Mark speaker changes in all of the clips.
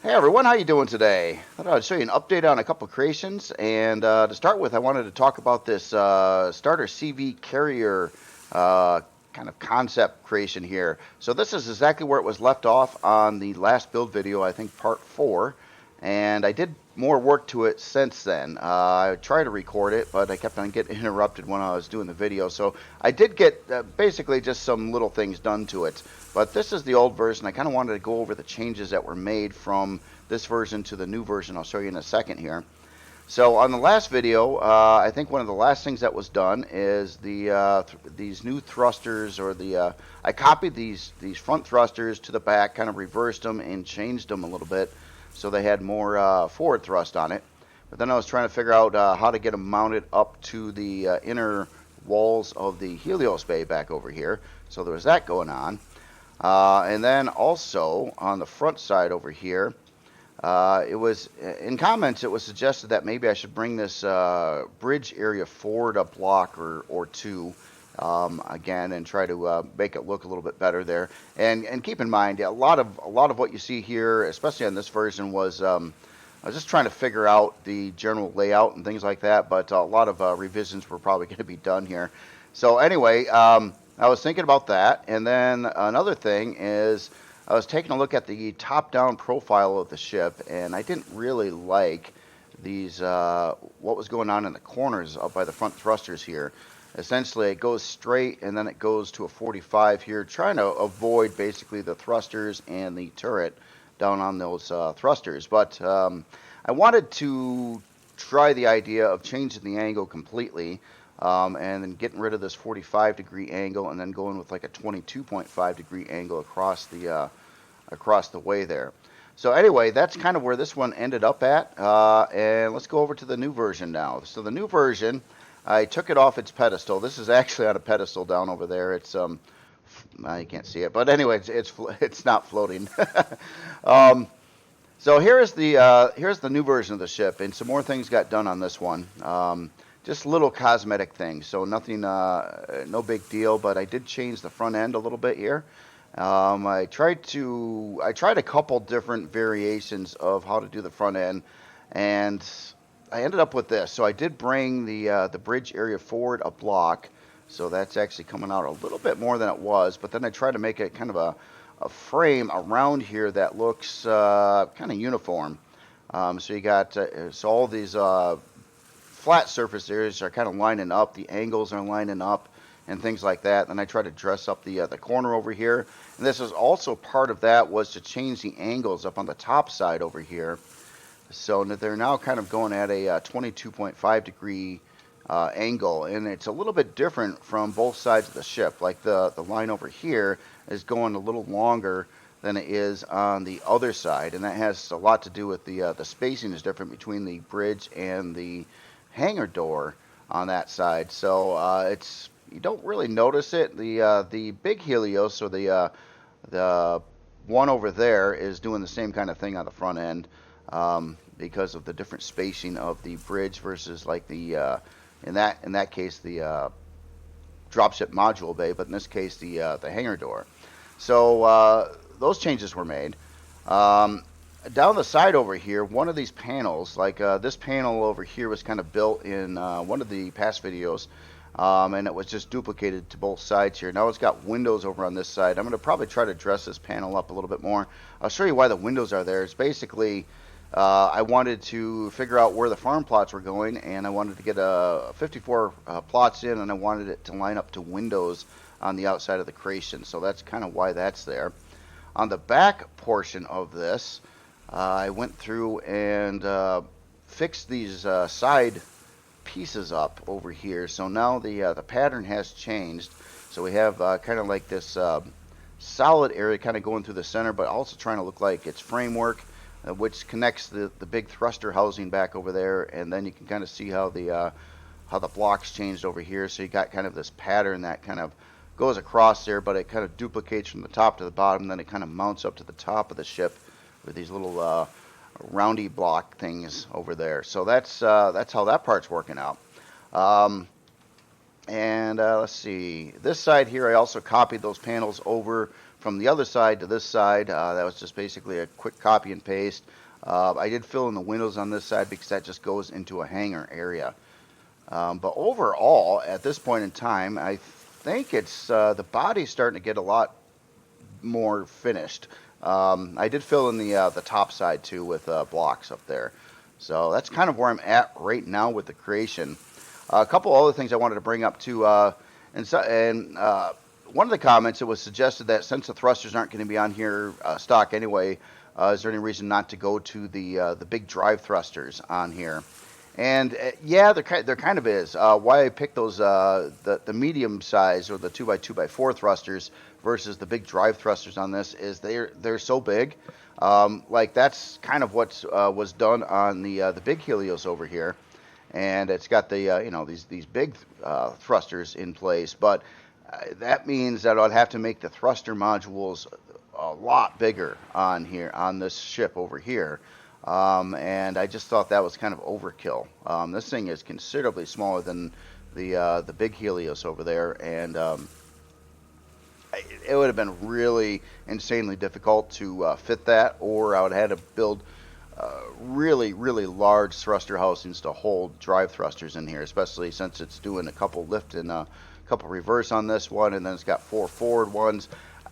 Speaker 1: Hey everyone, how you doing today? I thought I'd show you an update on a couple of creations, and to start with, I wanted to talk about this starter CV carrier kind of concept creation here. So this is exactly where it was left off on the last build video, I think part 4, and I did more work to it since then. I tried to record it, but I kept on getting interrupted when I was doing the video, so I did get basically just some little things done to it. But this is the old version. I kind of wanted to go over the changes that were made from this version to the new version. I'll show you in a second here. So on the last video, I think one of the last things that was done is these new thrusters, or I copied these front thrusters to the back, kind of reversed them and changed them a little bit so they had more forward thrust on it. But then I was trying to figure out how to get them mounted up to the inner walls of the Helios Bay back over here. So there was that going on. And then also on the front side over here, it was in comments. It was suggested that maybe I should bring this bridge area forward a block or two again, and try to make it look a little bit better there. And keep in mind, a lot of what you see here, especially on this version, was I was just trying to figure out the general layout and things like that. But a lot of revisions were probably going to be done here. So anyway. I was thinking about that, and then another thing is I was taking a look at the top-down profile of the ship, and I didn't really like these what was going on in the corners up by the front thrusters here. Essentially, it goes straight, and then it goes to a 45 here, trying to avoid basically the thrusters and the turret down on those thrusters. But I wanted to try the idea of changing the angle completely. And then getting rid of this 45-degree angle, and then going with like a 22.5-degree angle across the way there. So anyway, that's kind of where this one ended up at. And let's go over to the new version now. So the new version, I took it off its pedestal. This is actually on a pedestal down over there. It's you can't see it, but anyway, it's not floating. So here's the new version of the ship, and some more things got done on this one. Just little cosmetic things, so nothing, no big deal. But I did change the front end a little bit here. I tried a couple different variations of how to do the front end, and I ended up with this. So I did bring the bridge area forward a block, so that's actually coming out a little bit more than it was. But then I tried to make it kind of a frame around here that looks kind of uniform. So you got so all these flat surface areas are kind of lining up, the angles are lining up, and things like that. And I try to dress up the corner over here. And this is also part of that, was to change the angles up on the top side over here. So they're now kind of going at a 22.5-degree angle, and it's a little bit different from both sides of the ship. Like the line over here is going a little longer than it is on the other side, and that has a lot to do with the spacing is different between the bridge and the hangar door on that side. So you don't really notice it. The big Helios, or the one over there, is doing the same kind of thing on the front end, because of the different spacing of the bridge versus like the in that case the dropship module bay, but in this case the hangar door. So those changes were made. Down the side over here, one of these panels, like this panel over here, was kind of built in one of the past videos, and it was just duplicated to both sides here. Now it's got windows over on this side. I'm going to probably try to dress this panel up a little bit more. I'll show you why the windows are there. It's basically, I wanted to figure out where the farm plots were going, and I wanted to get 54 plots in, and I wanted it to line up to windows on the outside of the creation. So that's kind of why that's there. On the back portion of this, I went through and fixed these side pieces up over here. So now the pattern has changed. So we have kind of like this solid area kind of going through the center, but also trying to look like it's framework, which connects the big thruster housing back over there. And then you can kind of see how the blocks changed over here. So you got kind of this pattern that kind of goes across there, but it kind of duplicates from the top to the bottom. Then it kind of mounts up to the top of the ship with these little roundy block things over there. So that's how that part's working out. And let's see, this side here, I also copied those panels over from the other side to this side. That was just basically a quick copy and paste. I did fill in the windows on this side because that just goes into a hangar area. But overall, at this point in time, I think it's the body's starting to get a lot more finished. I did fill in the top side too with blocks up there. So that's kind of where I'm at right now with the creation. A couple other things I wanted to bring up too. One of the comments, it was suggested that since the thrusters aren't going to be on here stock anyway, is there any reason not to go to the big drive thrusters on here? And yeah, there kind of is. Why I picked those the medium size or the 2x2x4 thrusters versus the big drive thrusters on this is they're so big. Like that's kind of what was done on the big Helios over here, and it's got the these big thrusters in place, but that means that I'd have to make the thruster modules a lot bigger on here on this ship over here. And I just thought that was kind of overkill. This thing is considerably smaller than the big Helios over there, and it would have been really insanely difficult to fit that, or I would have had to build really large thruster housings to hold drive thrusters in here, especially since it's doing a couple lift and a couple reverse on this one, and then it's got 4 forward ones.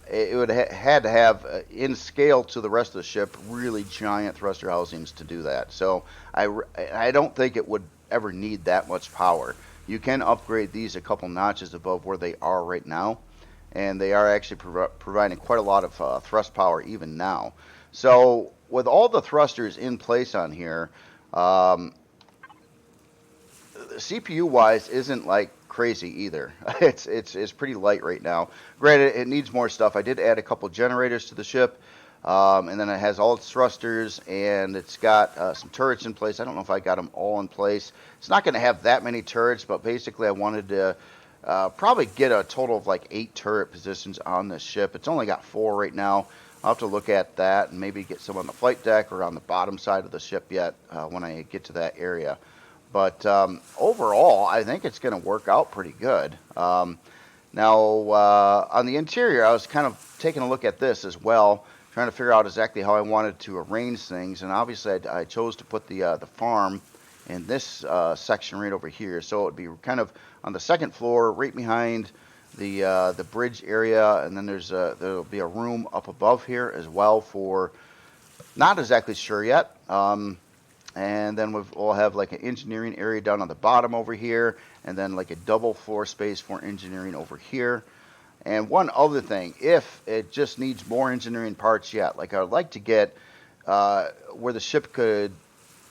Speaker 1: It would had to have, in scale to the rest of the ship, really giant thruster housings to do that. So I don't think it would ever need that much power. You can upgrade these a couple notches above where they are right now, and they are actually providing quite a lot of thrust power even now. So with all the thrusters in place on here, CPU-wise isn't like crazy either. It's pretty light right now. Granted, it needs more stuff. I did add a couple generators to the ship, and then it has all its thrusters, and it's got some turrets in place. I don't know if I got them all in place. It's not going to have that many turrets, but basically I wanted to probably get a total of like 8 turret positions on this ship. It's only got 4 right now. I'll have to look at that and maybe get some on the flight deck or on the bottom side of the ship yet when I get to that area. But overall, I think it's going to work out pretty good. Now, on the interior, I was kind of taking a look at this as well, trying to figure out exactly how I wanted to arrange things. And obviously, I chose to put the farm in this section right over here. So it would be kind of on the second floor, right behind the bridge area. And then there'll be a room up above here as well for, not exactly sure yet. And then we'll have like an engineering area down on the bottom over here, and then like a double floor space for engineering over here. And one other thing, if it just needs more engineering parts yet, like I would like to get where the ship could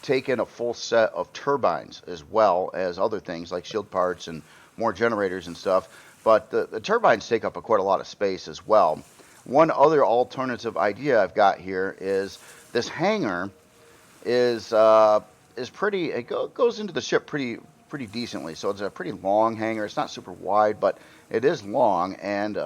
Speaker 1: take in a full set of turbines as well as other things like shield parts and more generators and stuff. But the turbines take up quite a lot of space as well. One other alternative idea I've got here is this hangar is pretty. It goes into the ship pretty decently. So it's a pretty long hangar. It's not super wide, but it is long, and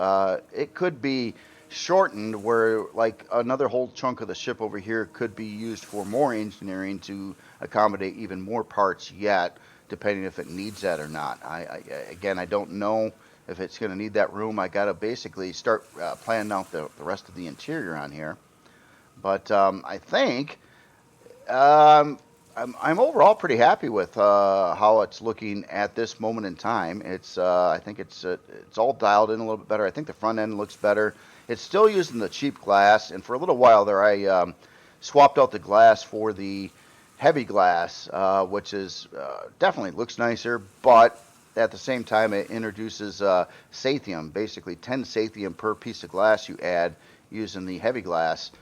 Speaker 1: it could be shortened where like another whole chunk of the ship over here could be used for more engineering to accommodate even more parts yet, depending if it needs that or not. Again, I don't know if it's going to need that room. I got to basically start planning out the rest of the interior on here. But I think I'm overall pretty happy with how it's looking at this moment in time. I think it's all dialed in a little bit better. I think the front end looks better. It's still using the cheap glass, and for a little while there I swapped out the glass for the heavy glass, which is definitely looks nicer, but at the same time it introduces sathium, basically 10 sathium per piece of glass you add using the heavy glass.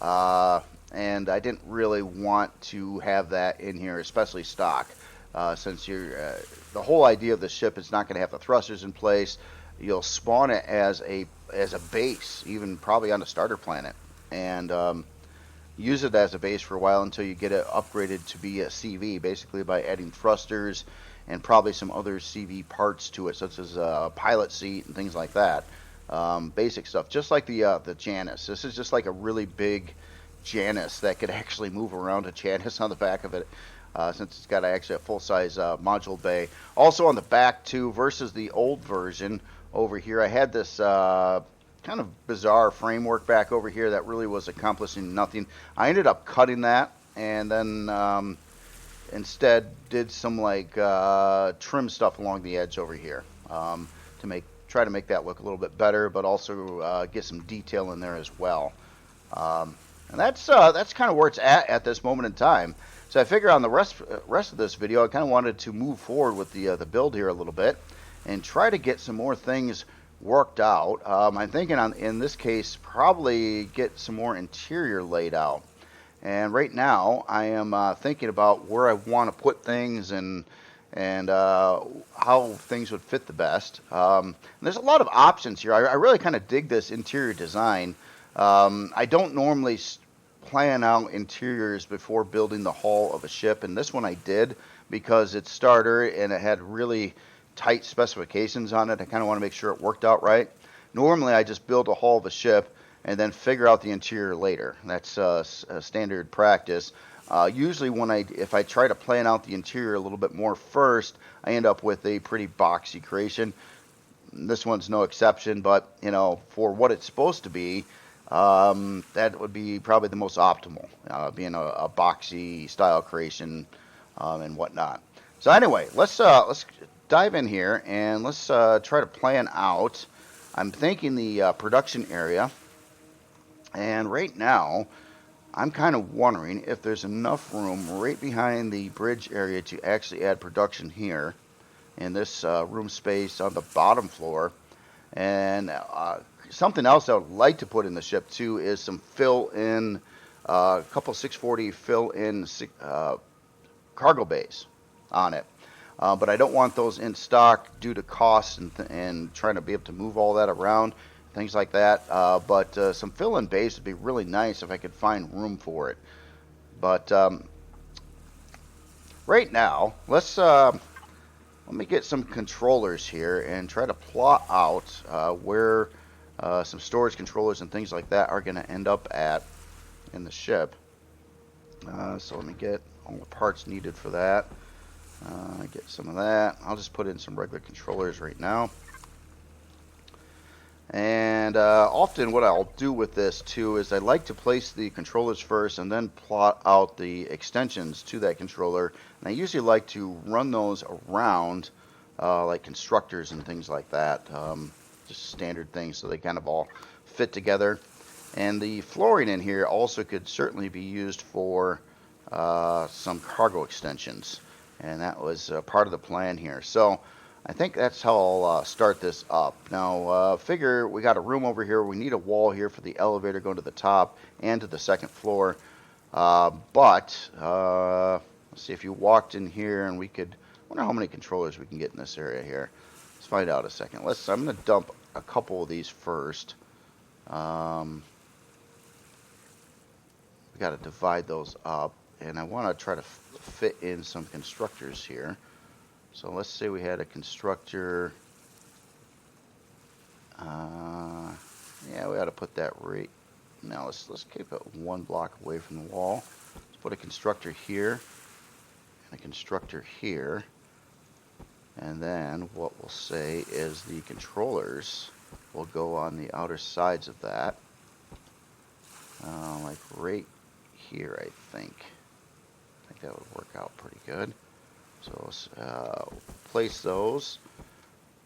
Speaker 1: And I didn't really want to have that in here, especially stock, since the whole idea of the ship is not going to have the thrusters in place. You'll spawn it as a base, even probably on a starter planet, and use it as a base for a while until you get it upgraded to be a CV, basically by adding thrusters and probably some other CV parts to it, such as a pilot seat and things like that. Basic stuff, just like the Janus. This is just like a really big Janus that could actually move around a Janus on the back of it, since it's got actually a full-size module bay. Also on the back too, versus the old version over here, I had this kind of bizarre framework back over here that really was accomplishing nothing. I ended up cutting that and then instead did some like trim stuff along the edge over here to try to make that look a little bit better, but also get some detail in there as well. And that's kind of where it's at this moment in time. So I figure on the rest of this video, I kind of wanted to move forward with the build here a little bit and try to get some more things worked out. I'm thinking in this case probably get some more interior laid out. And right now I am thinking about where I want to put things and how things would fit the best. And there's a lot of options here. I really kind of dig this interior design. I don't normally plan out interiors before building the hull of a ship, and this one I did because it's starter and it had really tight specifications on it. I kind of want to make sure it worked out right. Normally I just build a hull of a ship and then figure out the interior later. That's a standard practice. Usually if I try to plan out the interior a little bit more first, I end up with a pretty boxy creation. This one's no exception, but you know, for what it's supposed to be, that would be probably the most optimal, being a boxy style creation and whatnot. So anyway, let's dive in here and let's try to plan out. I'm thinking the production area, and right now I'm kind of wondering if there's enough room right behind the bridge area to actually add production here in this room space on the bottom floor. And something else I would like to put in the ship too is some fill-in, a couple 640 fill-in cargo bays on it. But I don't want those in stock due to costs and trying to be able to move all that around, things like that. But some fill-in bays would be really nice if I could find room for it. But right now, let me get some controllers here and try to plot out where some storage controllers and things like that are going to end up at in the ship. So let me get all the parts needed for that. Get some of that. I'll just put in some regular controllers right now. And often what I'll do with this too is I like to place the controllers first and then plot out the extensions to that controller. And I usually like to run those around like constructors and things like that. Just standard things so they kind of all fit together. And the flooring in here also could certainly be used for some cargo extensions. And that was part of the plan here. So I think that's how I'll start this up. Now, figure we got a room over here. We need a wall here for the elevator going to the top and to the second floor. But let's see, if you walked in here and we could, I wonder how many controllers we can get in this area here. Let's find out a second. I'm going to dump a couple of these first. We got to divide those up, and I want to try to fit in some constructors here. So let's say we had a constructor. Yeah, we ought to put that right. Now let's keep it one block away from the wall. Let's put a constructor here and a constructor here. And then what we'll say is the controllers will go on the outer sides of that. Like right here, I think. I think that would work out pretty good. So let's place those.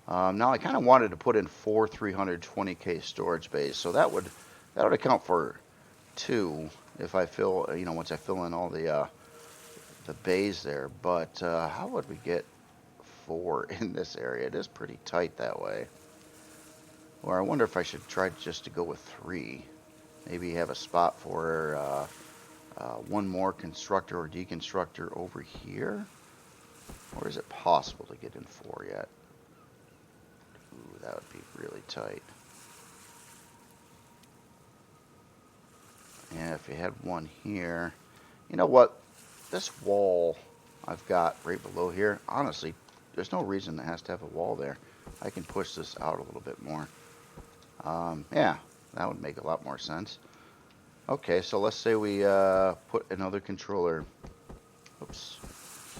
Speaker 1: Now I kind of wanted to put in 4 320K storage bays, so that would account for 2 if I fill, once I fill in all the bays there. But how would we get 4 in this area? It is pretty tight that way. Or I wonder if I should try just to go with 3. Maybe have a spot for one more constructor or deconstructor over here. Or is it possible to get in 4 yet? Ooh, that would be really tight. Yeah, if you had one here. You know what? This wall I've got right below here, honestly, there's no reason it has to have a wall there. I can push this out a little bit more. Yeah, that would make a lot more sense. Okay, so let's say we put another controller, oops,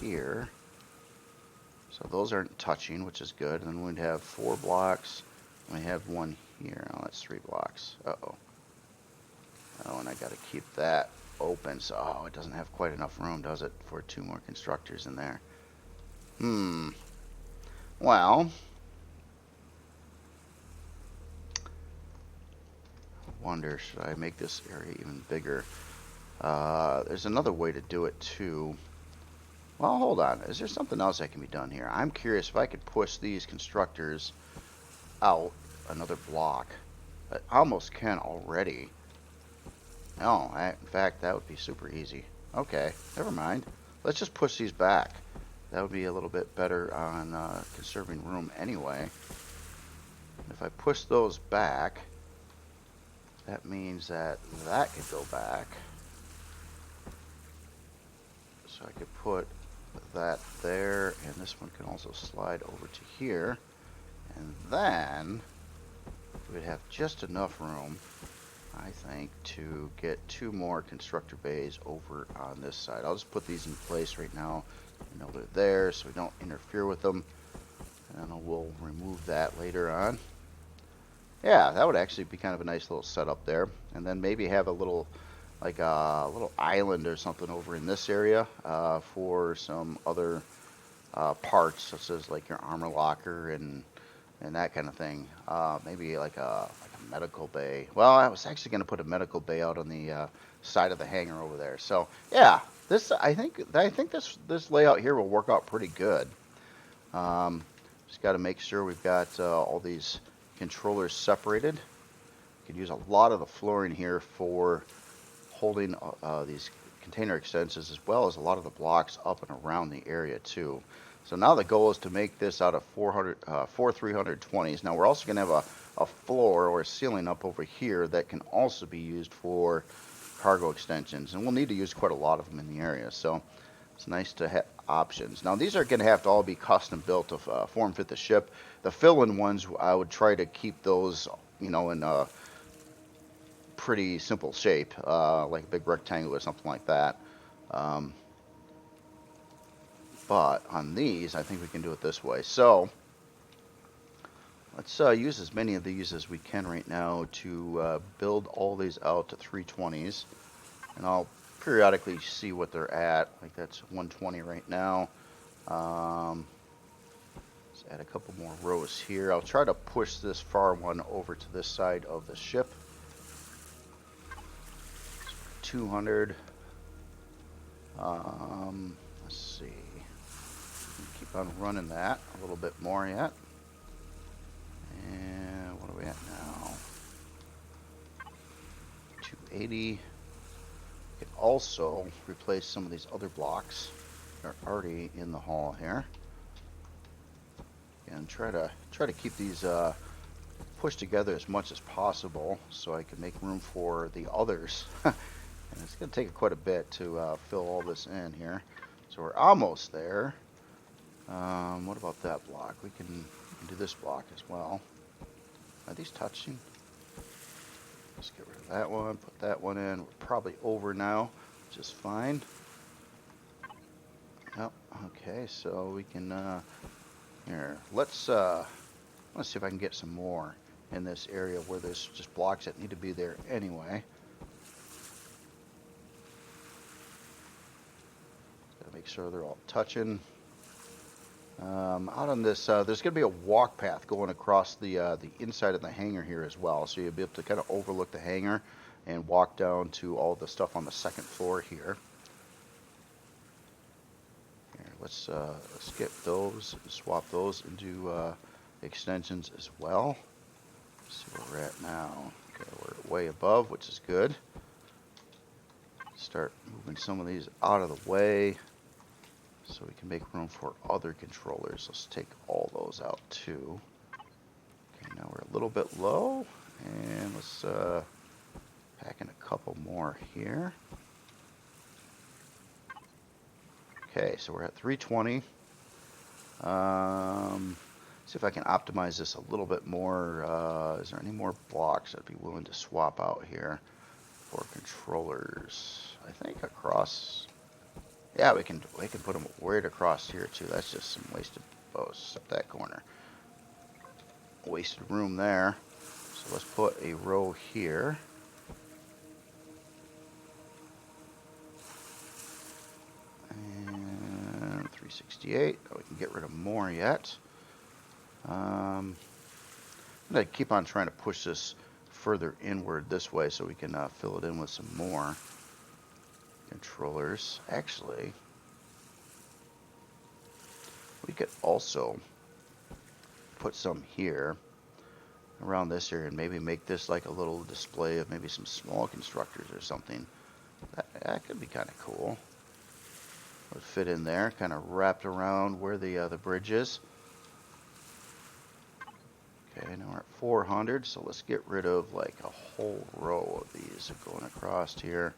Speaker 1: here. So those aren't touching, which is good. And then we'd have 4 blocks. We have one here. Oh, that's 3 blocks. Uh-oh. Oh, and I got to keep that open. So, oh, it doesn't have quite enough room, does it, for 2 more constructors in there? Well, wonder, should I make this area even bigger? There's another way to do it, too. Well, hold on. Is there something else that can be done here? I'm curious if I could push these constructors out another block. I almost can already. No, in fact, that would be super easy. Okay, never mind. Let's just push these back. That would be a little bit better on conserving room anyway. If I push those back, that means that that could go back. So I could put that there, and this one can also slide over to here. And then we'd have just enough room, I think, to get 2 more constructor bays over on this side. I'll just put these in place right now. You know, they're there, so we don't interfere with them. And then we'll remove that later on. Yeah, that would actually be kind of a nice little setup there. And then maybe have a little, like a little island or something over in this area for some other parts, such as like your armor locker and that kind of thing. Maybe like a medical bay. Well, I was actually going to put a medical bay out on the side of the hangar over there. So yeah, this I think this layout here will work out pretty good. Just got to make sure we've got all these controllers separated. You can use a lot of the flooring here for holding these container extensions, as well as a lot of the blocks up and around the area too. So now the goal is to make this out of 4 320s. Now we're also going to have a floor or a ceiling up over here that can also be used for cargo extensions, and we'll need to use quite a lot of them in the area. So it's nice to have options. Now these are going to have to all be custom built to form fit the ship. The fill-in ones, I would try to keep those, you know, in a pretty simple shape, like a big rectangle or something like that. But on these, I think we can do it this way. So let's use as many of these as we can right now to build all these out to 320s. And I'll periodically see what they're at. Like that's 120 right now. Let's add a couple more rows here. I'll try to push this far one over to this side of the ship. 200. Let's see. Keep on running that a little bit more yet. And what are we at now? 280. We can also replace some of these other blocks that are already in the hall here. And try to keep these pushed together as much as possible so I can make room for the others. And it's going to take quite a bit to fill all this in here. So we're almost there. What about that block? We can do this block as well. Are these touching? Let's get rid of that one, put that one in. We're probably over now, which is fine. Yep, okay, so we can, here, let's see if I can get some more in this area where there's just blocks that need to be there anyway. Gotta make sure they're all touching. Out on this, there's going to be a walk path going across the inside of the hangar here as well, so you'll be able to kind of overlook the hangar and walk down to all the stuff on the second floor here. Here, let's skip those, swap those into extensions as well. Let's see where we're at now. Okay, we're way above, which is good. Start moving some of these out of the way, so we can make room for other controllers. Let's take all those out too. Okay, now we're a little bit low, and let's pack in a couple more here. Okay, so we're at 320. See if I can optimize this a little bit more. Is there any more blocks I'd be willing to swap out here for controllers? I think across. Yeah, we can put them right across here too. That's just some wasted. Oh, step that corner. Wasted room there. So So let's put a row here. And 368. Oh, we can get rid of more yet. I'm going to keep on trying to push this further inward this way so we can fill it in with some more controllers. Actually, we could also put some here around this area and maybe make this like a little display of maybe some small constructors or something. That could be kind of cool. Would fit in there, kind of wrapped around where the bridge is. Okay, now we're at 400, so let's get rid of like a whole row of these going across here.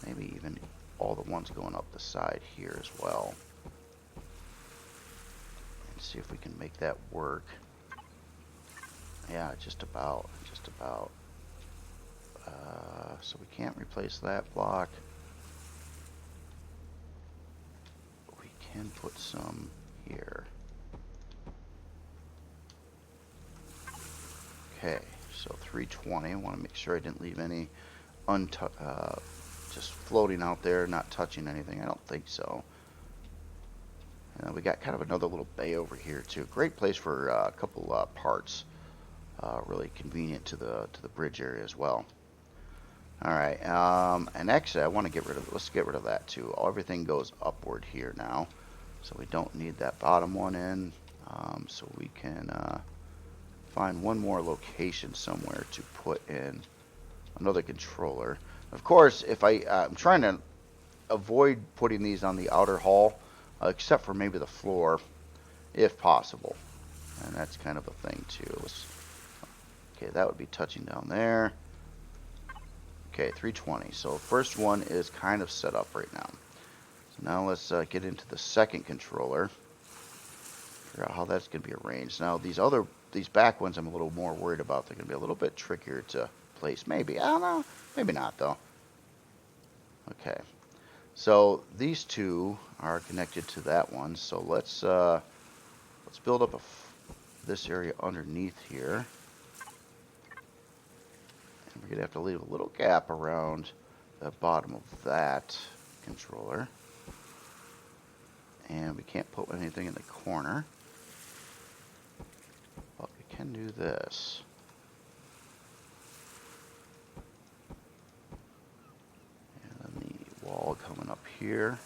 Speaker 1: Maybe even all the ones going up the side here as well. And see if we can make that work. Yeah, just about. So we can't replace that block. We can put some here. Okay, so 320. I want to make sure I didn't leave any just floating out there, not touching anything. I don't think so. And we got kind of another little bay over here too. Great place for a couple parts. Really convenient to the bridge area as well. All right, and actually I want to get rid of. Let's get rid of that too. Everything goes upward here now, so we don't need that bottom one in. So we can find one more location somewhere to put in another controller. Of course, if I'm trying to avoid putting these on the outer hull, except for maybe the floor, if possible. And that's kind of a thing too. Okay, that would be touching down there. Okay, 320. So first one is kind of set up right now. So now let's get into the second controller. Figure out how that's going to be arranged. Now these back ones I'm a little more worried about. They're going to be a little bit trickier to place. Maybe. I don't know. Maybe not though. Okay. So these two are connected to that one. So let's build up this area underneath here. And we're going to have to leave a little gap around the bottom of that controller. And we can't put anything in the corner. But we can do this. And then the wall coming up here.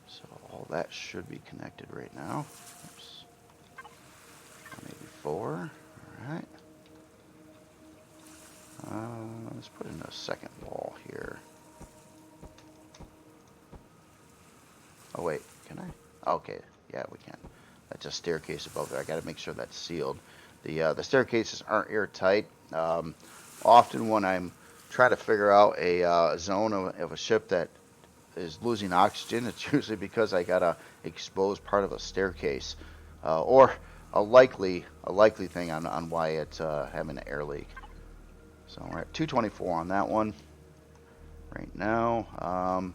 Speaker 1: So all that should be connected right now. Oops. Maybe 4. Alright. Let's put in a second wall here. Oh wait, can I? Okay, yeah, we can. That's a staircase above there. I got to make sure that's sealed. The staircases aren't airtight. Often when I'm trying to figure out a zone of a ship that is losing oxygen, it's usually because I got to expose part of a staircase, or a likely thing on why it's having an air leak. So we're at 224 on that one right now.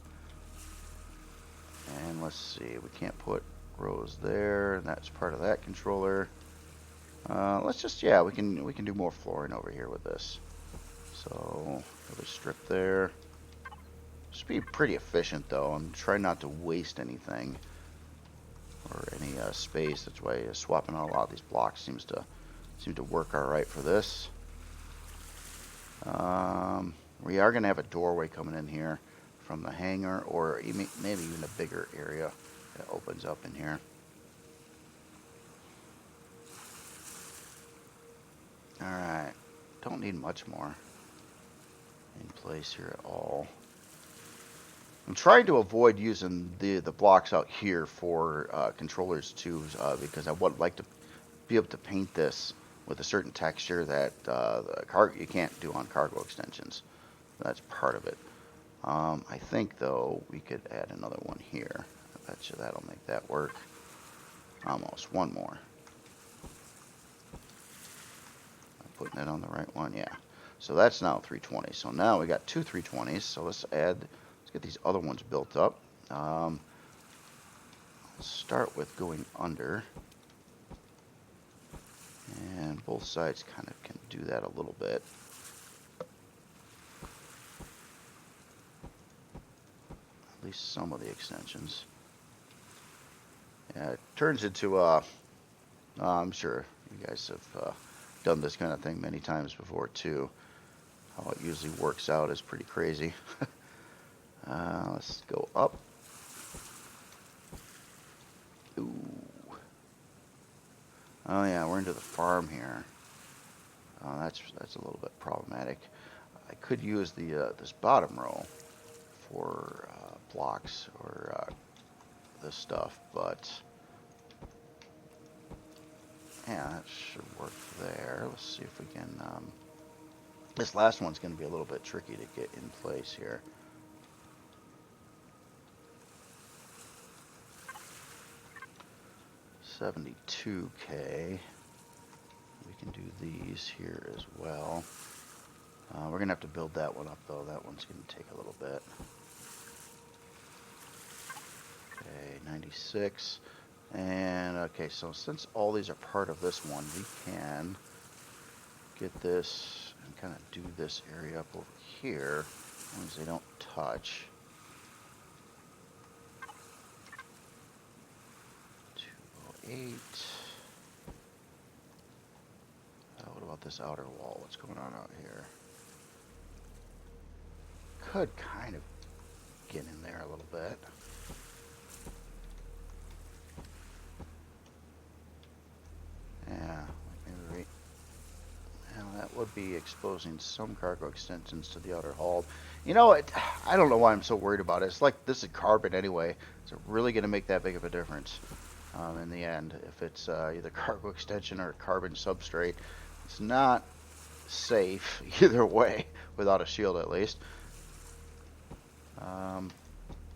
Speaker 1: And let's see, we can't put rows there, and that's part of that controller. Let's just, yeah, we can do more flooring over here with this. So another strip there. Just be pretty efficient though. I'm trying not to waste anything or any space. That's why swapping out a lot of these blocks seem to work all right for this. We are going to have a doorway coming in here from the hangar, or maybe even a bigger area that opens up in here. Alright, don't need much more in place here at all. I'm trying to avoid using the blocks out here for controllers too, because I would like to be able to paint this with a certain texture that you can't do on cargo extensions. That's part of it. I think though we could add another one here. I bet you that'll make that work. Almost. One more. I'm putting that on the right one. Yeah. So that's now 320. So now we got two 320s. So let's get these other ones built up. start with going under. And both sides kind of can do that a little bit. At least some of the extensions. Yeah, it turns into I'm sure you guys have done this kind of thing many times before too. How it usually works out is pretty crazy. Let's go up. Ooh. Oh yeah, we're into the farm here. That's a little bit problematic. I could use the this bottom row for blocks or this stuff, but yeah, that should work there. Let's see if we can. This last one's going to be a little bit tricky to get in place here. $72K. We can do these here as well. We're going to have to build that one up, though. That one's going to take a little bit. Okay, 96. And, okay, so since all these are part of this one, we can get this and kind of do this area up over here, as long as they don't touch. 208. What about this outer wall? What's going on out here? Could kind of get in there a little bit. Yeah, maybe well, that would be exposing some cargo extensions to the outer hull. You know, I don't know why I'm so worried about it. It's like this is carbon anyway. Is it really going to make that big of a difference in the end? If it's either cargo extension or carbon substrate, it's not safe either way without a shield at least.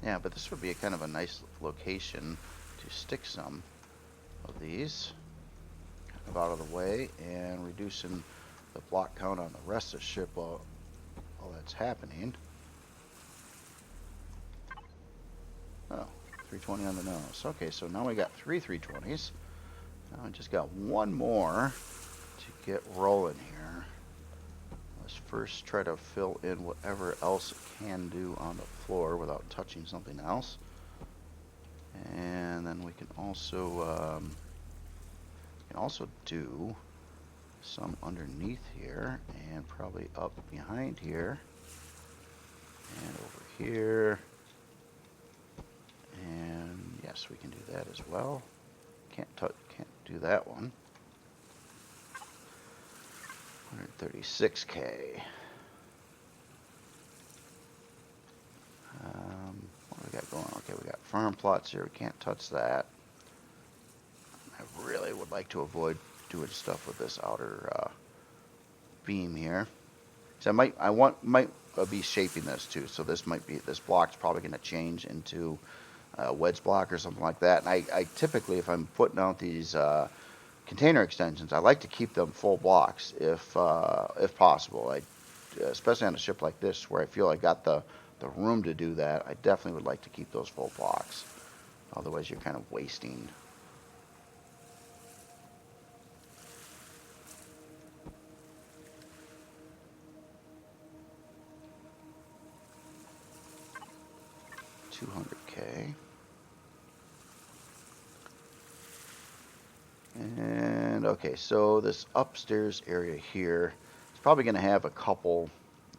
Speaker 1: Yeah, but this would be a kind of a nice location to stick some of these out of the way and reducing the block count on the rest of the ship while that's happening. Oh, 320 on the nose. Okay, so now we got 320s. Now I just got one more to get rolling here. Let's first try to fill in whatever else it can do on the floor without touching something else. And then we can also do some underneath here and probably up behind here and over here. And yes, we can do that as well. Can't do that one. 136K. What do we got going? Okay, we got farm plots here. We can't touch that. I really would like to avoid doing stuff with this outer beam here. So might be shaping this too. So this block's probably going to change into a wedge block or something like that. And I typically, if I'm putting out these container extensions, I like to keep them full blocks if possible. Especially on a ship like this where I feel I got the room to do that, I definitely would like to keep those full blocks. Otherwise, you're kind of wasting. $200K. And okay, so this upstairs area here, it's probably going to have a couple.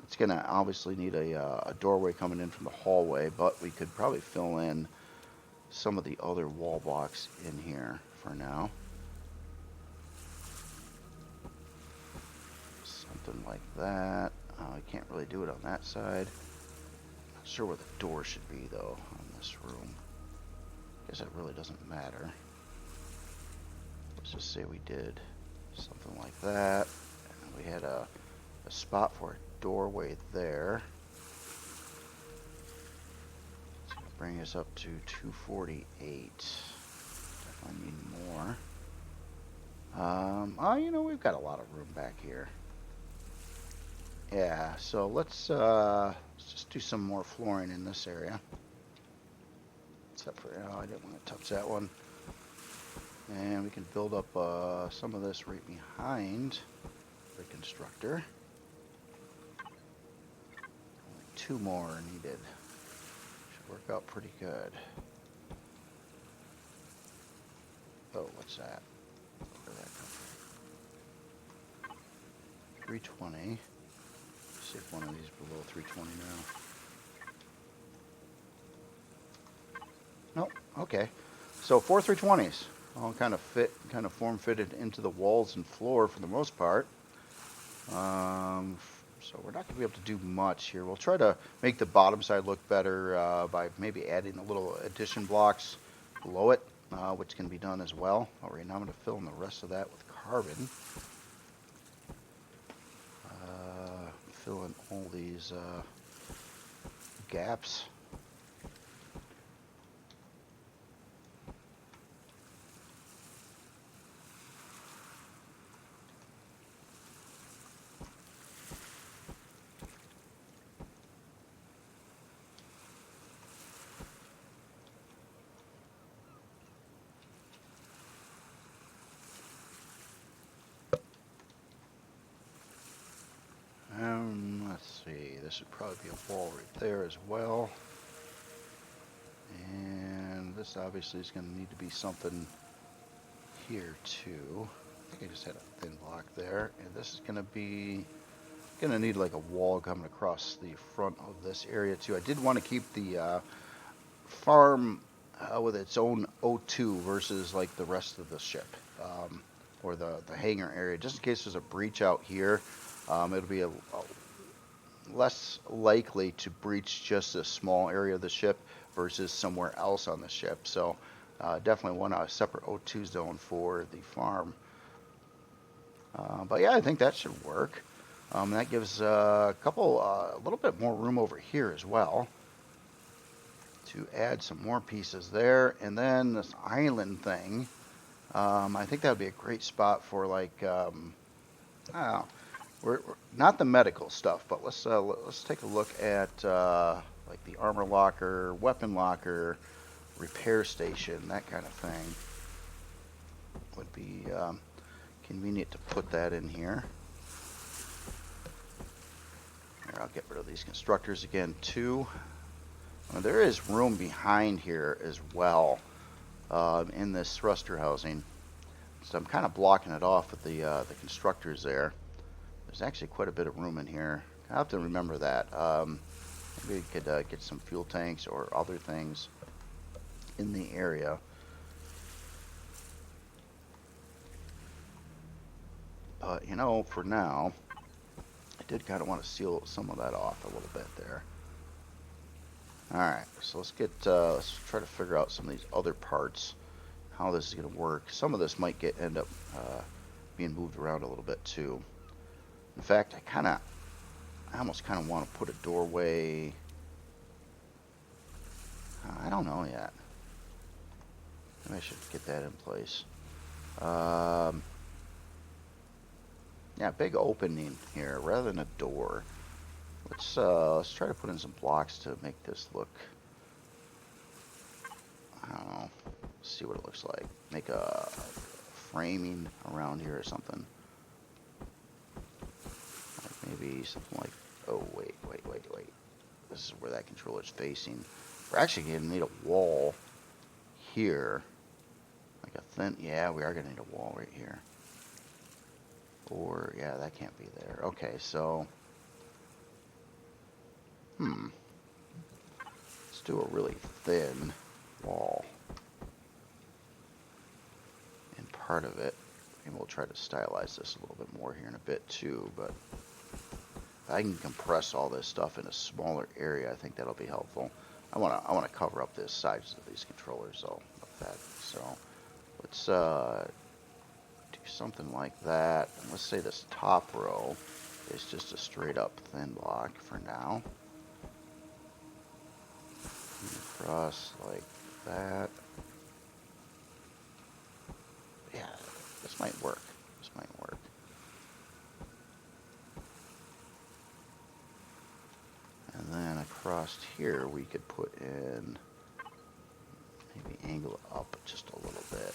Speaker 1: It's going to obviously need a doorway coming in from the hallway, but we could probably fill in some of the other wall blocks in here for now. Something like that. I can't really do it on that side. Not sure where the door should be though on this room. Guess it really doesn't matter. Let's just say we did something like that. And we had a spot for a doorway there. It's going to bring us up to 248. Definitely need more. Oh, you know, we've got a lot of room back here. Yeah, so let's just do some more flooring in this area. except for, oh, I didn't want to touch that one. And we can build up some of this right behind the constructor. Only 2 more are needed. Should work out pretty good. Oh, what's that? Where did that come from? 320. Let's see if one of these is below 320 now. Nope. Okay. So 4 320s. All kind of form fitted into the walls and floor for the most part. So we're not going to be able to do much here. We'll try to make the bottom side look better by maybe adding a little addition blocks below it, which can be done as well. All right, now I'm going to fill in the rest of that with carbon. Fill in all these gaps. Let's see, this would probably be a wall right there as well. And this obviously is going to need to be something here too. I think I just had a thin block there. And this is going to need like a wall coming across the front of this area too. I did want to keep the farm with its own O2 versus like the rest of the ship. Or the hangar area, just in case there's a breach out here. It'll be a less likely to breach just a small area of the ship versus somewhere else on the ship. So definitely want a separate O2 zone for the farm. But yeah, I think that should work. That gives a little bit more room over here as well to add some more pieces there. And then this island thing, I think that would be a great spot for like, I don't know. We're not the medical stuff, but let's take a look at like the armor locker, weapon locker, repair station, that kind of thing. Would be convenient to put that in here. Here, I'll get rid of these constructors again too. There is room behind here as well in this thruster housing, so I'm kind of blocking it off with the constructors there. There's actually quite a bit of room in here. I have to remember that. Maybe we could get some fuel tanks or other things in the area. But, you know, for now, I did kind of want to seal some of that off a little bit there. Alright, so let's try to figure out some of these other parts, how this is going to work. Some of this might end up being moved around a little bit too. In fact, I almost kind of want to put a doorway. I don't know yet. Maybe I should get that in place. Yeah, big opening here rather than a door. Let's try to put in some blocks to make this look. I don't know. See what it looks like. Make a framing around here or something. Maybe something like, oh, wait. This is where that controller is facing. We're actually going to need a wall here. Like a thin, yeah, we are going to need a wall right here. Or, yeah, that can't be there. Okay, so, let's do a really thin wall in part of it. And we'll try to stylize this a little bit more here in a bit too, but I can compress all this stuff in a smaller area. I think that'll be helpful. I want to cover up the sides of these controllers, so like that. So let's do something like that. And let's say this top row is just a straight up thin block for now. Across like that. Yeah, this might work. And then across here we could put in angle it up just a little bit.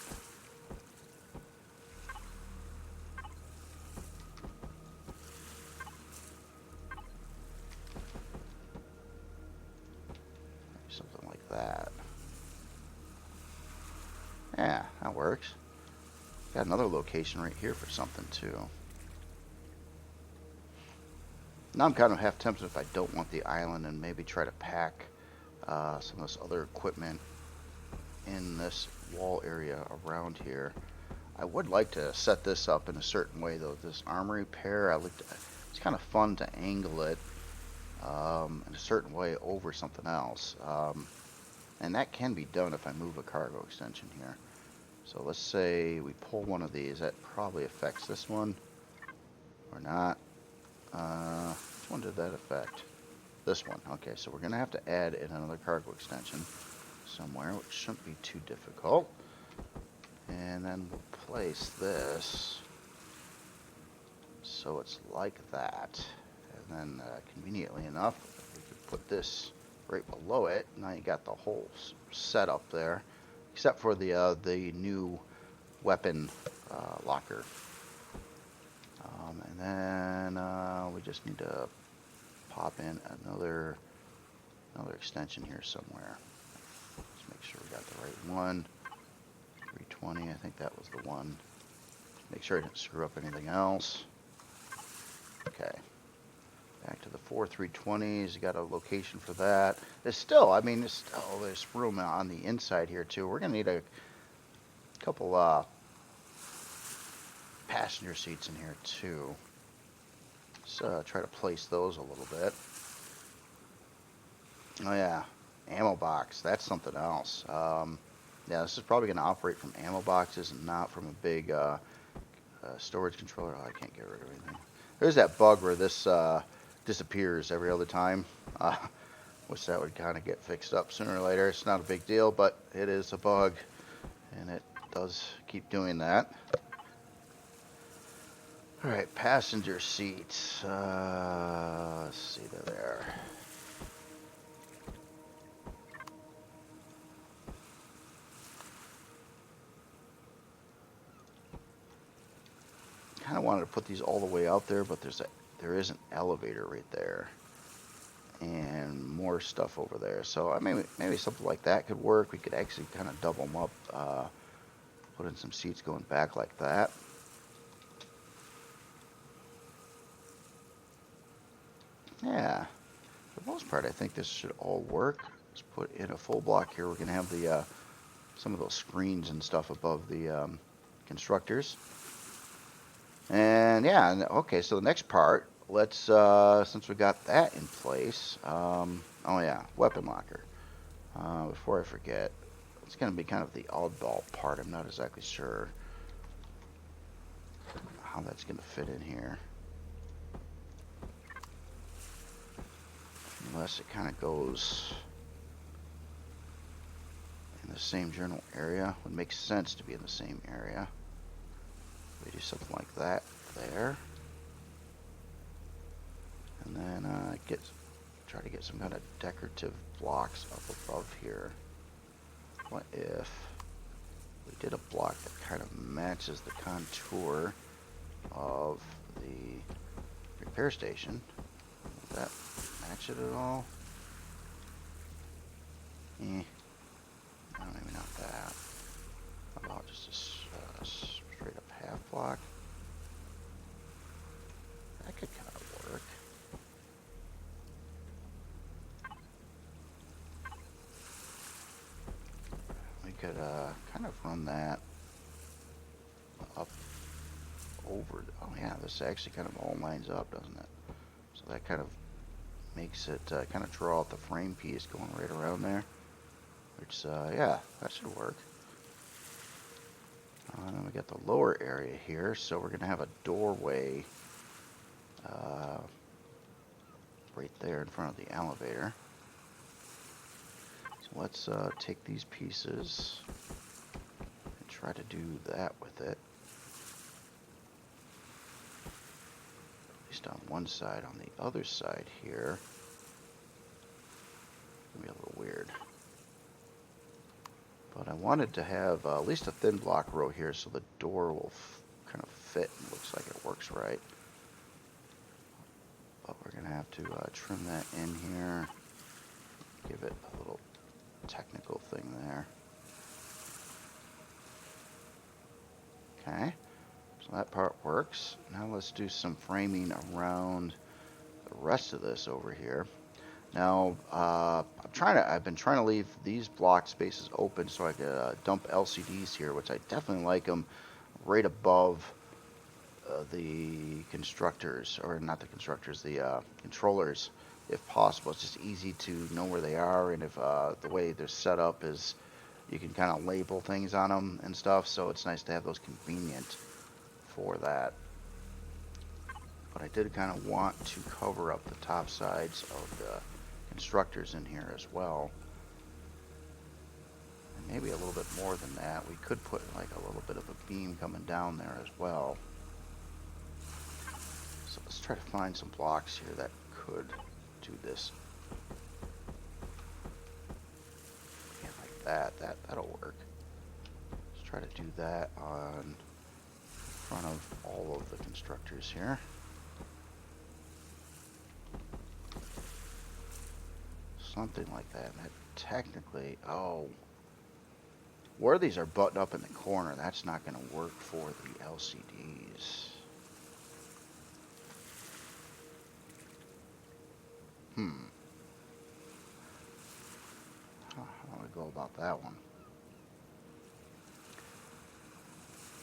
Speaker 1: Something like that. Yeah, that works. Got another location right here for something too. Now I'm kind of half tempted if I don't want the island and maybe try to pack some of this other equipment in this wall area around here. I would like to set this up in a certain way though. This armory pair, it's kind of fun to angle it in a certain way over something else. And that can be done if I move a cargo extension here. So let's say we pull one of these. That probably affects this one or not. Which one did that affect? This one. Okay, so we're going to have to add in another cargo extension somewhere, which shouldn't be too difficult. And then we'll place this so it's like that. And then conveniently enough, we could put this right below it. Now you got the whole setup there, except for the new weapon locker. And then we just need to pop in another extension here somewhere. Let's make sure we got the right one. 320, I think that was the one. Make sure I didn't screw up anything else. Okay. Back to the 4 320s. You got a location for that. There's still, I mean, there's room on the inside here too. We're gonna need a couple passenger seats in here too. Let's try to place those a little bit. Oh yeah, ammo box. That's something else. Yeah, this is probably going to operate from ammo boxes and not from a big storage controller. Oh, I can't get rid of anything. There's that bug where this disappears every other time. Wish that would kind of get fixed up sooner or later. It's not a big deal, but it is a bug, and it does keep doing that. All right, passenger seats. Let's see, they're there. Kind of wanted to put these all the way out there, but there is an elevator right there, and more stuff over there. So maybe something like that could work. We could actually kind of double them up, put in some seats going back like that. Yeah, for the most part, I think this should all work. Let's put in a full block here. We're gonna have the some of those screens and stuff above the constructors. And yeah, okay, so the next part, let's, since we got that in place, oh yeah, weapon locker. Before I forget, it's going to be kind of the oddball part. I'm not exactly sure how that's going to fit in here. Unless it kind of goes in the same general area. Would make sense to be in the same area. We do something like that there, and then try to get some kind of decorative blocks up above here. What if we did a block that kind of matches the contour of the repair station? Would that match it at all? No, maybe not that. How about just a straight up half block? That could kind of work. We could kind of run that up over. Oh yeah, this actually kind of all lines up, doesn't it? So that kind of makes it kind of draw out the frame piece going right around there. Which, yeah, that should work. And then we got the lower area here, so we're going to have a doorway right there in front of the elevator. So let's take these pieces and try to do that with it. At least on one side. On the other side here, it's going to be a little weird. But I wanted to have at least a thin block row here so the door will kind of fit and looks like it works right. But we're going to have to trim that in here. Give it a little technical thing there. Okay, so that part works. Now let's do some framing around the rest of this over here. Now, I've been trying to leave these block spaces open so I could dump LCDs here, which I definitely like them right above the constructors, or not the constructors, the controllers, if possible. It's just easy to know where they are, and if the way they're set up is you can kind of label things on them and stuff, so it's nice to have those convenient for that. But I did kind of want to cover up the top sides of the constructors in here as well. And maybe a little bit more than that. We could put like a little bit of a beam coming down there as well. So let's try to find some blocks here that could do this. Yeah, like that'll work. Let's try to do that on in front of all of the constructors here. Something like that. And that technically, oh, where these are buttoned up in the corner, that's not going to work for the LCDs. How do I go about that one?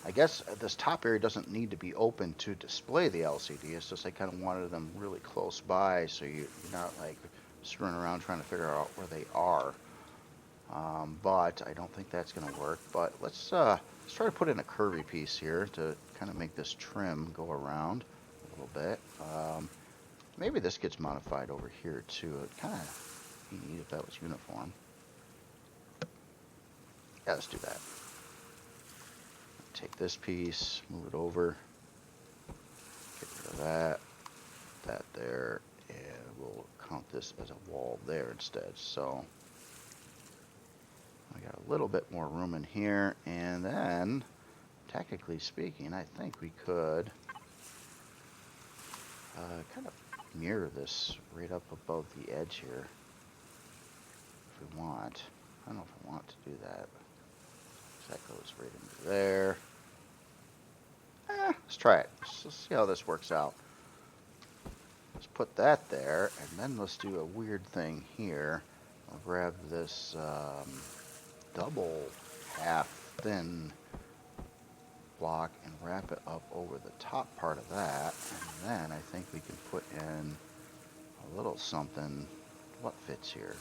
Speaker 1: I guess this top area doesn't need to be open to display the LCD. It's just I kind of wanted them really close by, so you're not like screwing around trying to figure out where they are. But I don't think that's going to work. But let's try to put in a curvy piece here to kind of make this trim go around a little bit. Maybe this gets modified over here too. It kind of be neat if that was uniform. Yeah, let's do that. Take this piece, move it over, get rid of that there, and we'll count this as a wall there instead. So I got a little bit more room in here, and then, technically speaking, I think we could kind of mirror this right up above the edge here if we want. I don't know if I want to do that. That goes right into there. Let's try it. Let's see how this works out. Let's put that there, and then let's do a weird thing here. I'll grab this double half thin block and wrap it up over the top part of that, and then I think we can put in a little something. What fits here?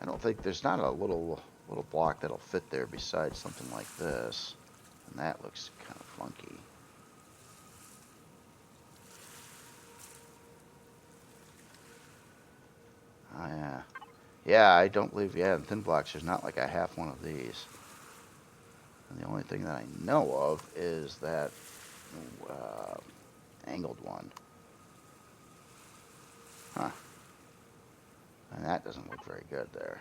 Speaker 1: I don't think there's not a little block that'll fit there besides something like this, and that looks kind of funky. Oh yeah, I don't believe, in thin blocks there's not like a half one of these. And the only thing that I know of is that angled one. Huh. And that doesn't look very good there.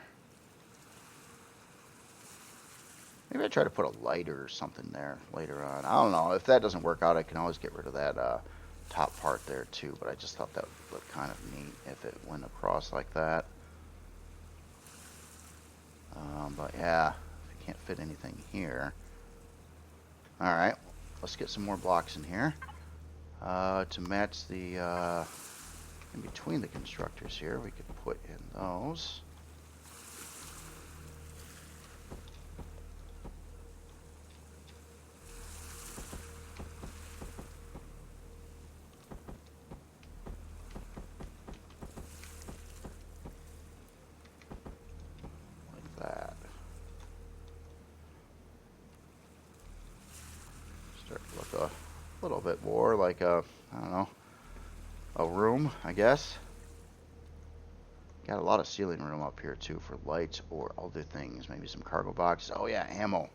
Speaker 1: Maybe I try to put a lighter or something there later on. I don't know. If that doesn't work out, I can always get rid of that top part there too. But I just thought that would look kind of neat if it went across like that. But yeah, if you can't fit anything here. Alright, let's get some more blocks in here. To match the... in between the constructors here, we could put in those. Like that. Start to look a little bit more like a, I don't know, a room, I guess. Got a lot of ceiling room up here too for lights or other things. Maybe some cargo boxes. Oh yeah, ammo.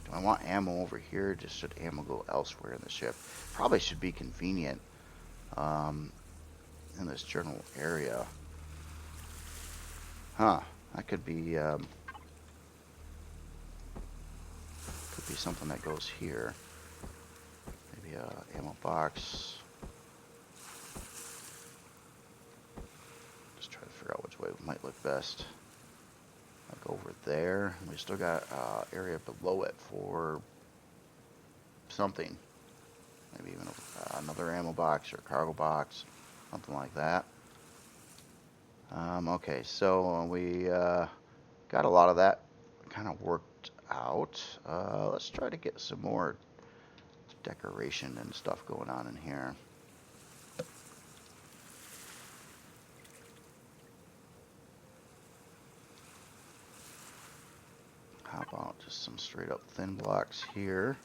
Speaker 1: Do I want ammo over here? Just should ammo go elsewhere in the ship? Probably should be convenient in this general area. Huh. That could be something that goes here. Maybe a ammo box. Just try to figure out which way might look best. Like over there. We still got area below it for something. Maybe even another ammo box or cargo box. Something like that. Okay, so we got a lot of that kind of worked out. Let's try to get some more decoration and stuff going on in here. How about just some straight up thin blocks here?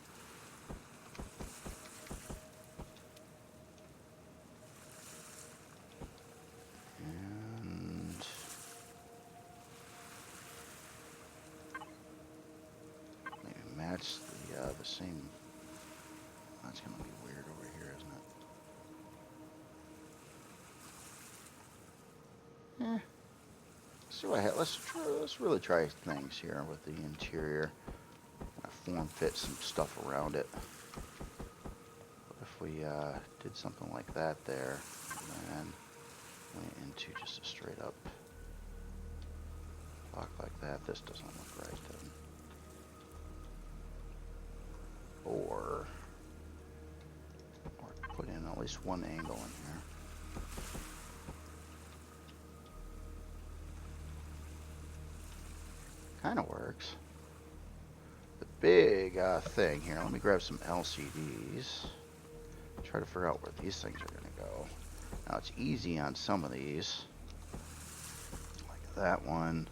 Speaker 1: And maybe match the same. That's gonna be weird over here, isn't it? See what I have. Let's really try things here with the interior. Form fit some stuff around it. What if we did something like that there, and then went into just a straight up block like that? This doesn't look right then. Or put in at least one angle in here. Kind of works. The big thing here, let me grab some LCDs. Try to figure out where these things are going to go. Now it's easy on some of these. Like that one.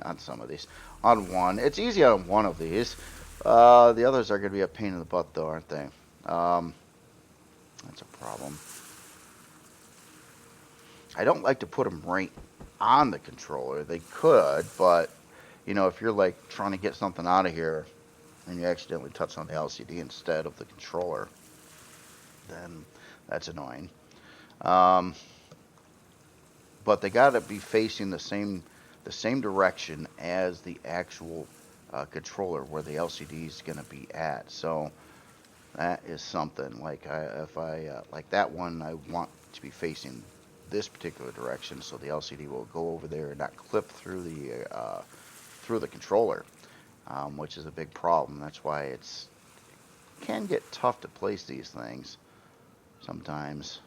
Speaker 1: On some of these. On one. It's easy on one of these. The others are going to be a pain in the butt though, aren't they? That's a problem. I don't like to put them right on the controller. They could, but you know, if you're like trying to get something out of here and you accidentally touch on the LCD instead of the controller, then that's annoying. But they got to be facing the same direction as the actual controller where the LCD is going to be at. So that is something. Like if I like that one, I want to be facing this particular direction, so the LCD will go over there and not clip through the controller, which is a big problem. That's why it can get tough to place these things sometimes.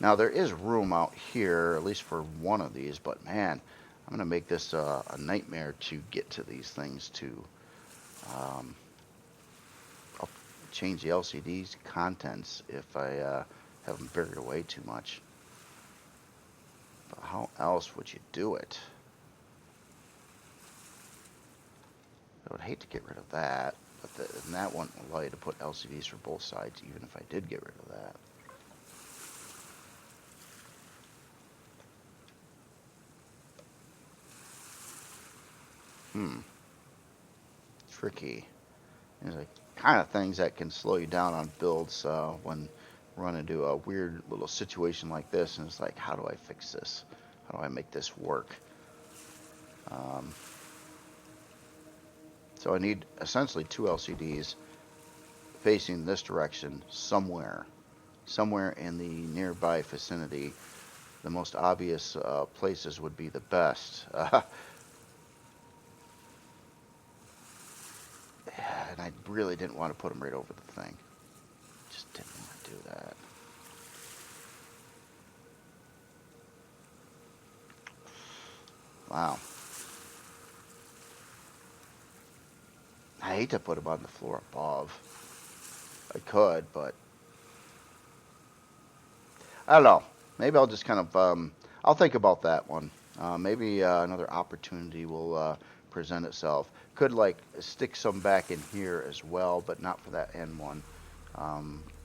Speaker 1: Now there is room out here, at least for one of these, but man, I'm gonna make this a nightmare to get to these things. I'll change the LCD's contents if I have them buried away too much. But how else would you do it? I would hate to get rid of that, but and that wouldn't allow you to put LCDs for both sides, even if I did get rid of that. Tricky. There's like kind of things that can slow you down on builds when run into a weird little situation like this, and it's like, how do I fix this? How do I make this work? So I need essentially two LCDs facing this direction somewhere in the nearby vicinity. The most obvious places would be the best. And I really didn't want to put them right over the thing. Just didn't want to do that. Wow. I hate to put them on the floor above. I could, but I don't know. Maybe I'll just kind of, I'll think about that one. Maybe another opportunity will present itself. Could like stick some back in here as well, but not for that end one.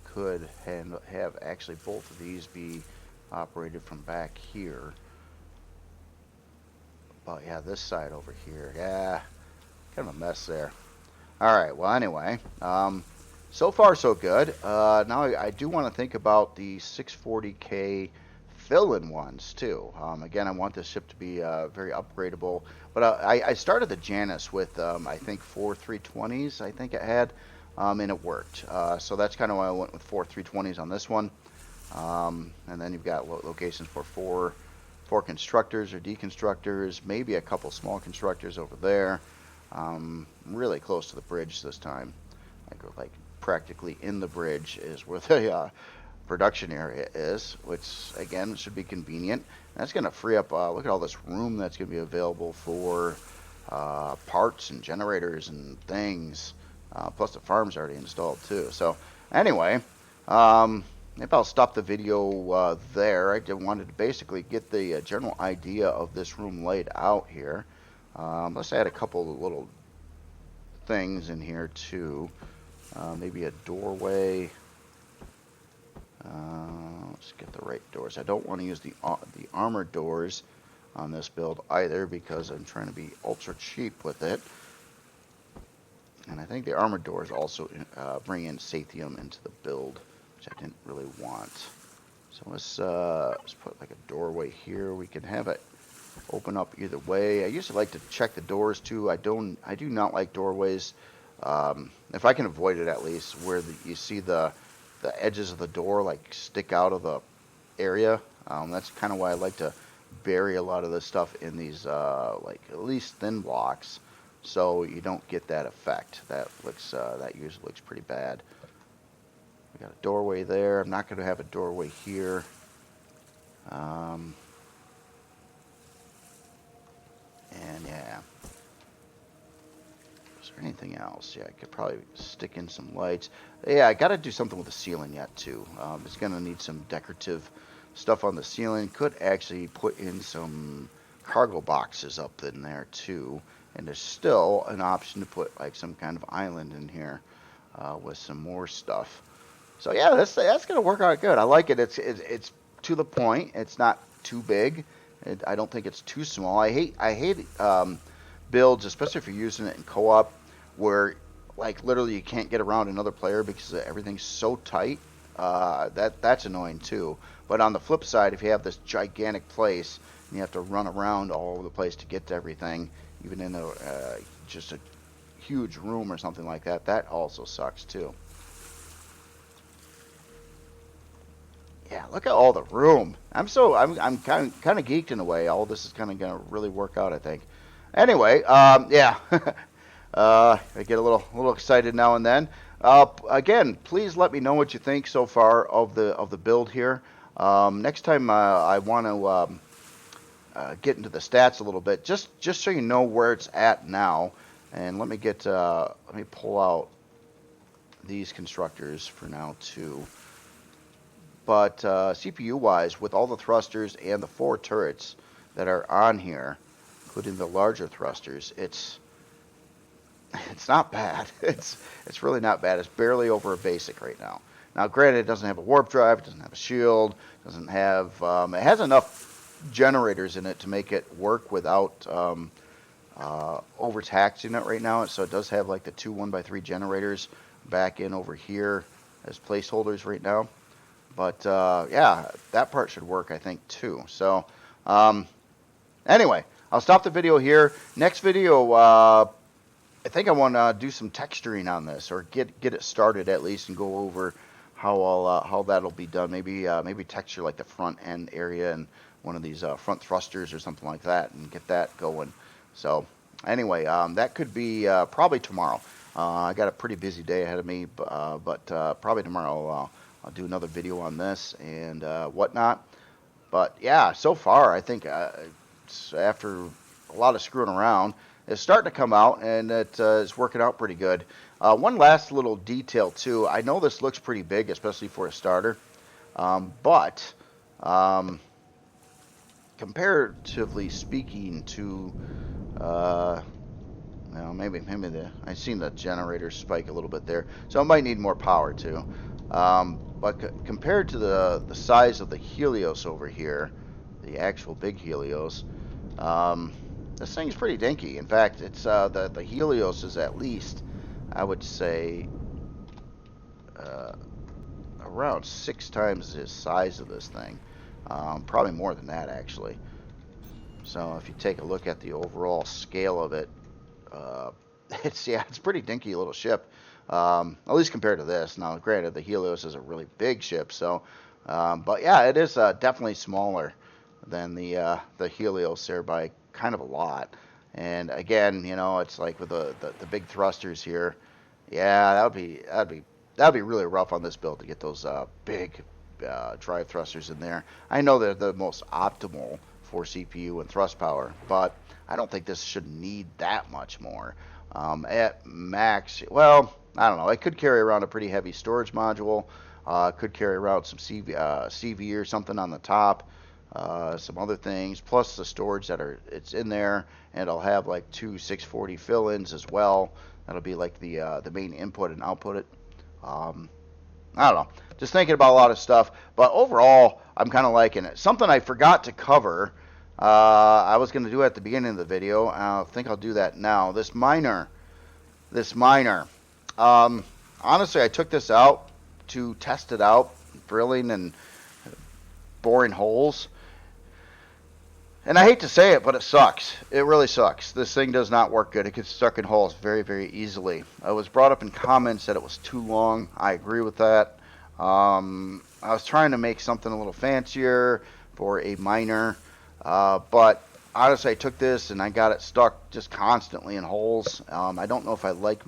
Speaker 1: Could have actually both of these be operated from back here. But yeah, this side over here, yeah, kind of a mess there. All right. Well, anyway, so far so good. Now I do want to think about the 640K fill-in ones too. Again, I want this ship to be very upgradable. But I started the Janus with I think 4 320s. I think it had, and it worked. So that's kind of why I went with 4 320s on this one. And then you've got locations for four constructors or deconstructors, maybe a couple small constructors over there. Really close to the bridge this time. Like practically in the bridge is where the production area is, which again should be convenient. And that's going to free up. Look at all this room that's going to be available for parts and generators and things. Plus the farm's already installed too. So anyway, maybe I'll stop the video there. I wanted to basically get the general idea of this room laid out here. Let's add a couple of little things in here too. Maybe a doorway. Let's get the right doors. I don't want to use the armored doors on this build either because I'm trying to be ultra cheap with it. And I think the armored doors also bring in Sathium into the build, which I didn't really want. So let's put like a doorway here. We can have it open up either way. I usually like to check the doors too. I do not like doorways. If I can avoid it, at least where you see the edges of the door like stick out of the area. That's kind of why I like to bury a lot of this stuff in these like at least thin blocks, so you don't get that effect. That usually looks pretty bad. We got a doorway there. I'm not going to have a doorway here. And yeah. Is there anything else? Yeah, I could probably stick in some lights. Yeah, I got to do something with the ceiling yet too. It's going to need some decorative stuff on the ceiling. Could actually put in some cargo boxes up in there too. And there's still an option to put like some kind of island in here with some more stuff. So yeah, that's going to work out good. I like it. It's to the point. It's not too big. I don't think it's too small. I hate builds, especially if you're using it in co-op, where like literally you can't get around another player because everything's so tight. That's annoying too. But on the flip side, if you have this gigantic place and you have to run around all over the place to get to everything, even in just a huge room or something like that, that also sucks too. Yeah, look at all the room. I'm kind of geeked in a way. All this is kind of gonna really work out, I think. Anyway, yeah, I get a little excited now and then. Again, please let me know what you think so far of the build here. Next time I want to get into the stats a little bit, just so you know where it's at now. And let me pull out these constructors for now too. But CPU-wise, with all the thrusters and the 4 turrets that are on here, including the larger thrusters, it's not bad. It's really not bad. It's barely over a basic right now. Now, granted, it doesn't have a warp drive, it doesn't have a shield, doesn't have. It has enough generators in it to make it work without overtaxing it right now. So it does have like the 2 1x3 generators back in over here as placeholders right now. But yeah, that part should work, I think, too. So anyway, I'll stop the video here. Next video, I think I want to do some texturing on this, or get it started at least, and go over how that'll be done. Maybe texture like the front end area and one of these front thrusters or something like that, and get that going. So anyway, that could be probably tomorrow. I got a pretty busy day ahead of me, but probably tomorrow I'll do another video on this and whatnot. But yeah, so far I think after a lot of screwing around, it's starting to come out, and it's working out pretty good. One last little detail too. I know this looks pretty big, especially for a starter, but comparatively speaking to, well, maybe I've seen the generator spike a little bit there, so it might need more power too. But compared to the size of the Helios over here, the actual big Helios, this thing's pretty dinky. In fact, it's the Helios is at least, I would say around 6 times the size of this thing. Probably more than that, actually. So if you take a look at the overall scale of it, uh, it's pretty dinky little ship, at least compared to this. Now, granted, the Helios is a really big ship, so but yeah, it is definitely smaller than the Helios there by kind of a lot. And again, you know, it's like with the big thrusters here. Yeah, that'd be really rough on this build to get those big drive thrusters in there. I know they're the most optimal for CPU and thrust power, but I don't think this should need that much more. At max, well, I don't know. It could carry around a pretty heavy storage module. Could carry around some CV or something on the top. Some other things, plus the storage it's in there, and I'll have like 2 640 fill-ins as well. That'll be like the main input and output it. I don't know. Just thinking about a lot of stuff, but overall, I'm kind of liking it. Something I forgot to cover. I was going to do it at the beginning of the video. I think I'll do that now. This miner. Honestly, I took this out to test it out, drilling and boring holes. And I hate to say it, but it sucks. It really sucks. This thing does not work good. It gets stuck in holes very, very easily. It was brought up in comments that it was too long. I agree with that. I was trying to make something a little fancier for a miner, but honestly, I took this and I got it stuck just constantly in holes. I don't know if I like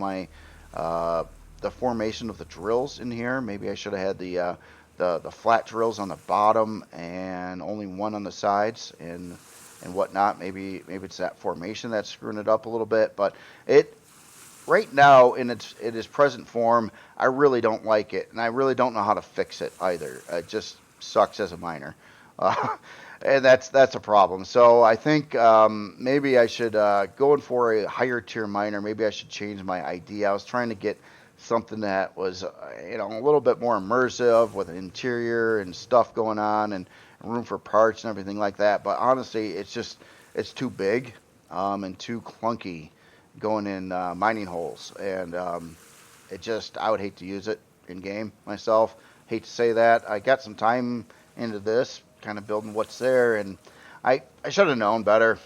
Speaker 1: the formation of the drills in here. Maybe I should have had the flat drills on the bottom and only one on the sides and whatnot. Maybe it's that formation that's screwing it up a little bit. But right now in its present form, I really don't like it, and I really don't know how to fix it either. It just sucks as a miner. And that's a problem. So I think maybe I should going for a higher tier miner. Maybe I should change my idea. I was trying to get something that was a little bit more immersive with an interior and stuff going on and room for parts and everything like that. But honestly, it's too big and too clunky going in mining holes, and I would hate to use it in game myself. Hate to say that. I got some time into this, kind of building what's there, and I should have known better.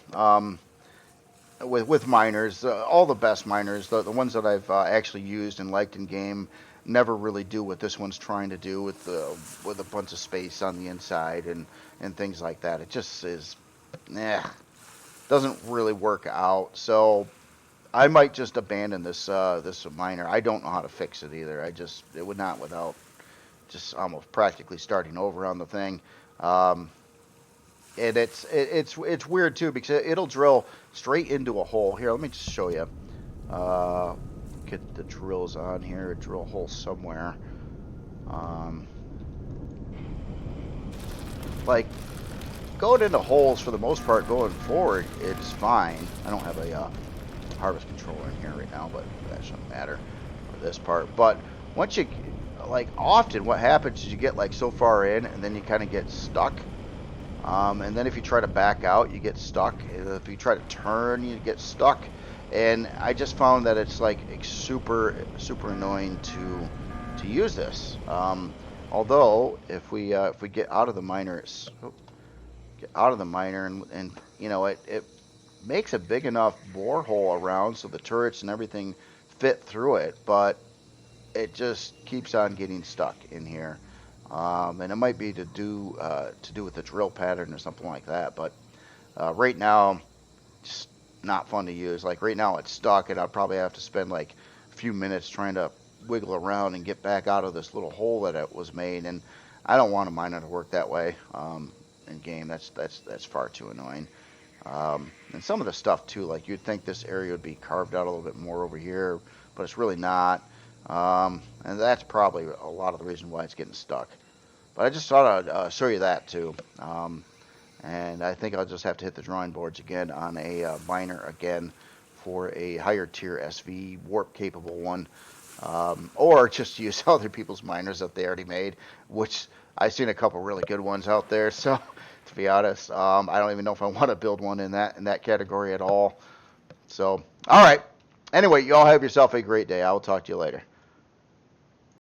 Speaker 1: With miners, all the best miners, the ones that I've actually used and liked in game, never really do what this one's trying to do with a bunch of space on the inside and things like that. It just doesn't really work out. So I might just abandon this miner. I don't know how to fix it either. It would not without just almost practically starting over on the thing. And it's weird too because it'll drill straight into a hole. Here, let me just show you. Get the drills on here. Drill a hole somewhere. Like going into holes for the most part going forward, it's fine. I don't have a harvest controller in here right now, but that shouldn't matter for this part. But once you often what happens is you get like so far in and then you kind of get stuck. And then if you try to back out, you get stuck. If you try to turn, you get stuck. And I just found that it's like super annoying to use this. Although if we get out of the miner, and it makes a big enough borehole around so the turrets and everything fit through it, but it just keeps on getting stuck in here. And it might be to do with the drill pattern or something like that. But right now, just not fun to use. Like right now, it's stuck, and I'll probably have to spend like a few minutes trying to wiggle around and get back out of this little hole that it was made. And I don't want a miner to work that way in game. That's far too annoying. And some of the stuff too, like you'd think this area would be carved out a little bit more over here, but it's really not. And that's probably a lot of the reason why it's getting stuck. But I just thought I'd show you that too. And I think I'll just have to hit the drawing boards again on a miner again for a higher tier SV warp capable one. Or just use other people's miners that they already made, which I've seen a couple really good ones out there. So to be honest, I don't even know if I want to build one in that category at all. So, all right. Anyway, you all have yourself a great day. I will talk to you later.